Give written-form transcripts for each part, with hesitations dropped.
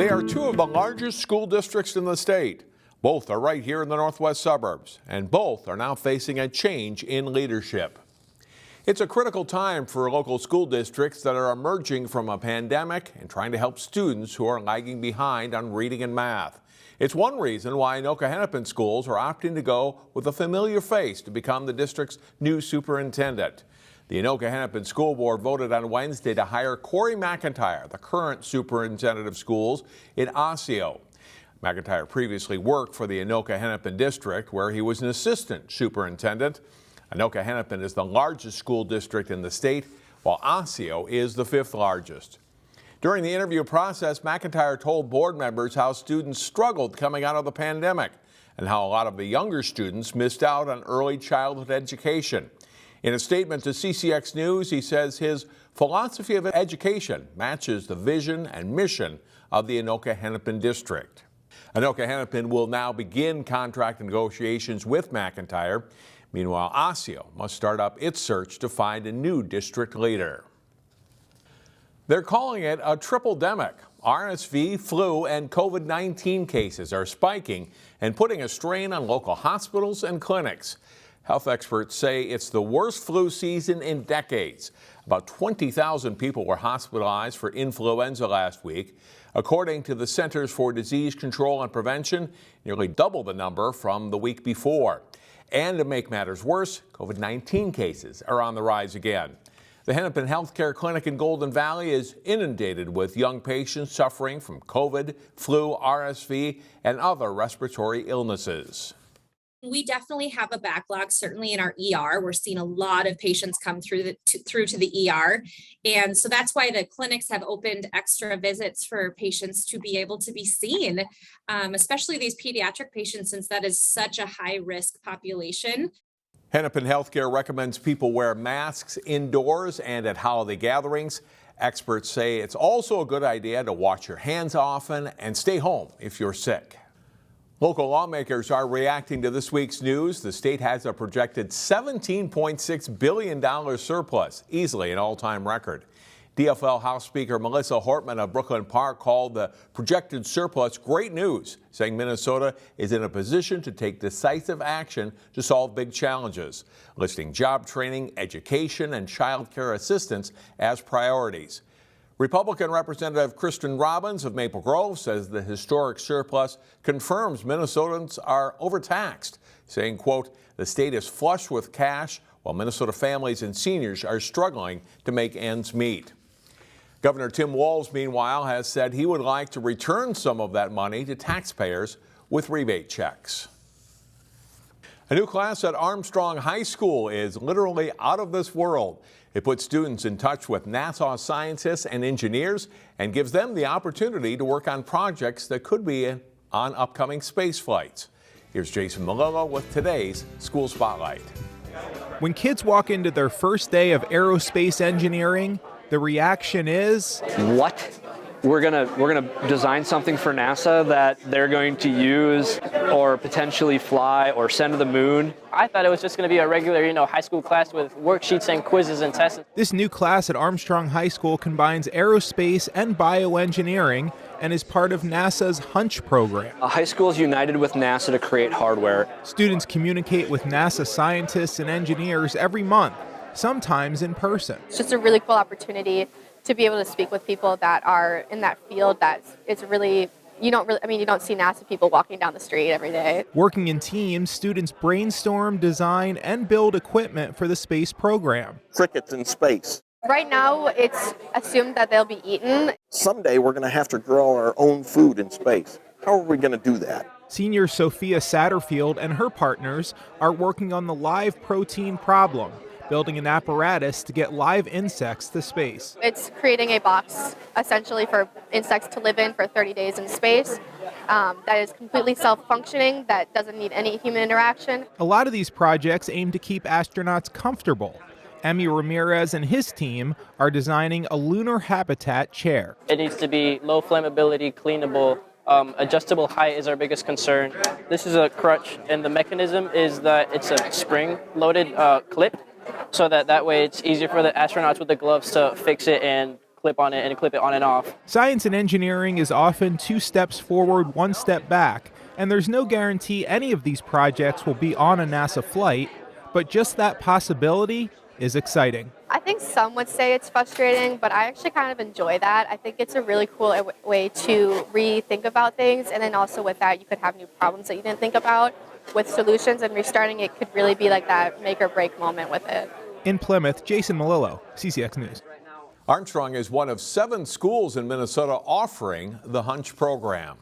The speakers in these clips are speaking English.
They are two of the largest school districts in the state. Both are right here in the northwest suburbs, and both are now facing a change in leadership. It's a critical time for local school districts that are emerging from a pandemic and trying to help students who are lagging behind on reading and math. It's one reason why Anoka-Hennepin schools are opting to go with a familiar face to become the district's new superintendent. The Anoka-Hennepin School Board voted on Wednesday to hire Corey McIntyre, the current superintendent of schools in Osseo. McIntyre previously worked for the Anoka-Hennepin district, where he was an assistant superintendent. Anoka-Hennepin is the largest school district in the state, while Osseo is the fifth largest. During the interview process, McIntyre told board members how students struggled coming out of the pandemic and how a lot of the younger students missed out on early childhood education. In a statement to CCX News, he says his philosophy of education matches the vision and mission of the Anoka-Hennepin district. Anoka-Hennepin will now begin contract negotiations with McIntyre. Meanwhile, Osseo must start up its search to find a new district leader. They're calling it a tripledemic. RSV, flu, and COVID-19 cases are spiking and putting a strain on local hospitals and clinics. Health experts say it's the worst flu season in decades. About 20,000 people were hospitalized for influenza last week. According to the Centers for Disease Control and Prevention, nearly double the number from the week before. And to make matters worse, COVID-19 cases are on the rise again. The Hennepin Healthcare Clinic in Golden Valley is inundated with young patients suffering from COVID, flu, RSV, and other respiratory illnesses. We definitely have a backlog, certainly in our ER. We're seeing a lot of patients come through to the ER. And so that's why the clinics have opened extra visits for patients to be able to be seen, especially these pediatric patients, since that is such a high risk population. Hennepin Healthcare recommends people wear masks indoors and at holiday gatherings. Experts say it's also a good idea to wash your hands often and stay home if you're sick. Local lawmakers are reacting to this week's news. The state has a projected $17.6 billion surplus, easily an all-time record. DFL House Speaker Melissa Hortman of Brooklyn Park called the projected surplus great news, saying Minnesota is in a position to take decisive action to solve big challenges, listing job training, education, and child care assistance as priorities. Republican Representative Kristen Robbins of Maple Grove says the historic surplus confirms Minnesotans are overtaxed, saying, quote, the state is flush with cash while Minnesota families and seniors are struggling to make ends meet. Governor Tim Walz, meanwhile, has said he would like to return some of that money to taxpayers with rebate checks. A new class at Armstrong High School is literally out of this world. It puts students in touch with NASA scientists and engineers and gives them the opportunity to work on projects that could be on upcoming space flights. Here's Jason Malillo with today's School Spotlight. When kids walk into their first day of aerospace engineering, the reaction is, what? We're gonna design something for NASA that they're going to use or potentially fly or send to the moon. I thought it was just going to be a regular, high school class with worksheets and quizzes and tests. This new class at Armstrong High School combines aerospace and bioengineering and is part of NASA's Hunch program. High school is united with NASA to create hardware. Students communicate with NASA scientists and engineers every month, sometimes in person. It's just a really cool opportunity to be able to speak with people that are in that field you don't see NASA people walking down the street every day. Working in teams, students brainstorm, design, and build equipment for the space program. Crickets in space. Right now, it's assumed that they'll be eaten. Someday we're going to have to grow our own food in space. How are we going to do that? Senior Sophia Satterfield and her partners are working on the live protein problem, building an apparatus to get live insects to space. It's creating a box, essentially, for insects to live in for 30 days in space that is completely self-functioning, that doesn't need any human interaction. A lot of these projects aim to keep astronauts comfortable. Emmy Ramirez and his team are designing a lunar habitat chair. It needs to be low flammability, cleanable. Adjustable height is our biggest concern. This is a crutch, and the mechanism is that it's a spring-loaded clip, so that way it's easier for the astronauts with the gloves to fix it and clip on it and clip it on and off. Science and engineering is often 2 steps forward, 1 step back, and there's no guarantee any of these projects will be on a NASA flight, but just that possibility is exciting. I think some would say it's frustrating, but I actually kind of enjoy that. I think it's a really cool way to rethink about things, and then also with that, you could have new problems that you didn't think about. With solutions and restarting it could really be like that make or break moment with it. In Plymouth, Jason Malillo, CCX News. Armstrong is one of 7 schools in Minnesota offering the Hunch program.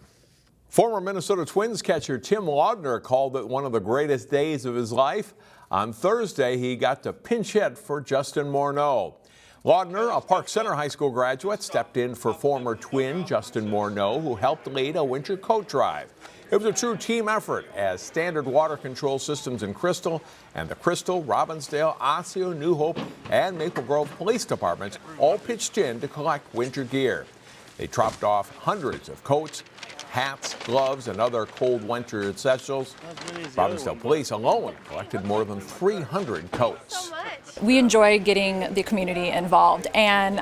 Former Minnesota Twins catcher Tim Laudner called it one of the greatest days of his life. On Thursday, he got to pinch hit for Justin Morneau. Laudner, a Park Center High School graduate, stepped in for former Twin Justin Morneau, who helped lead a winter coat drive. It was a true team effort as Standard Water Control Systems in Crystal and the Crystal, Robbinsdale, Osseo, New Hope, and Maple Grove police departments all pitched in to collect winter gear. They dropped off hundreds of coats, hats, gloves, and other cold winter essentials. Robbinsdale police alone collected more than 300 coats. We enjoy getting the community involved, and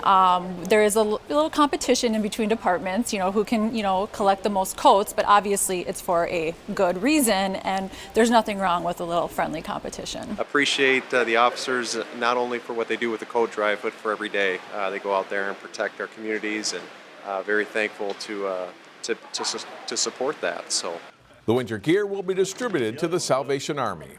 there is a little competition in between departments, who can, collect the most coats, but obviously it's for a good reason, and there's nothing wrong with a little friendly competition. Appreciate the officers not only for what they do with the coat drive, but for every day. They go out there and protect our communities, and very thankful to support that. So, the winter gear will be distributed to the Salvation Army.